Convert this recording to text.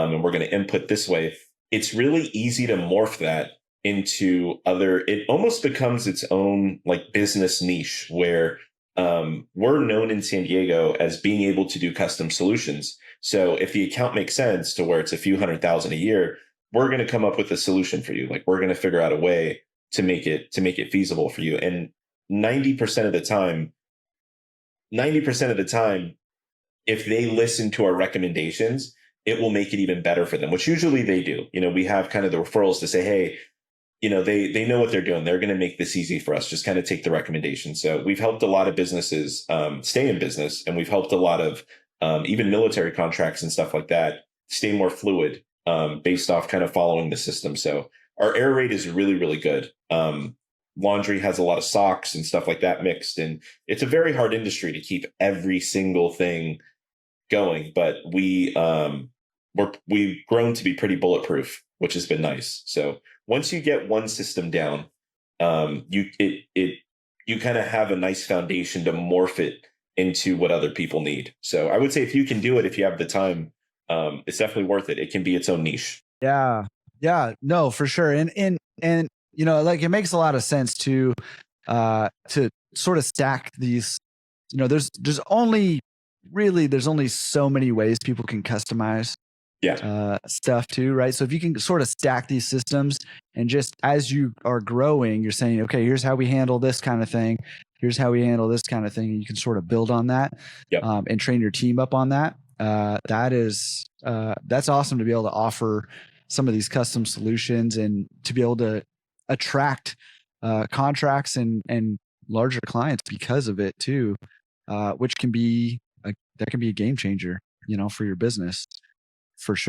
and we're going to input this way. It's really easy to morph that into it almost becomes its own like business niche where we're known in San Diego as being able to do custom solutions. So if the account makes sense to where it's a few $100,000 a year, we're going to come up with a solution for you. Like we're going to figure out a way to make it feasible for you. And 90% of the time, 90% of the time, if they listen to our recommendations, it will make it even better for them, which usually they do. We have kind of the referrals to say, hey, they know what they're doing. They're going to make this easy for us. Just kind of take the recommendation. So we've helped a lot of businesses stay in business, and we've helped a lot of even military contracts and stuff like that stay more fluid based off kind of following the system. So our error rate is really, really good. Laundry has a lot of socks and stuff like that mixed, and it's a very hard industry to keep every single thing going. But we've grown to be pretty bulletproof, which has been nice. So once you get one system down, you kind of have a nice foundation to morph it into what other people need. So I would say if you can do it, if you have the time, it's definitely worth it. It can be its own niche. Yeah, no, for sure. And like it makes a lot of sense to sort of stack these. There's only so many ways people can customize stuff too, right? So if you can sort of stack these systems and just as you are growing, you're saying, okay, here's how we handle this kind of thing. Here's how we handle this kind of thing. And you can sort of build on that and train your team up on that. That's awesome to be able to offer some of these custom solutions and to be able to attract contracts and larger clients because of it too, which can be that can be a game changer, for your business for sure.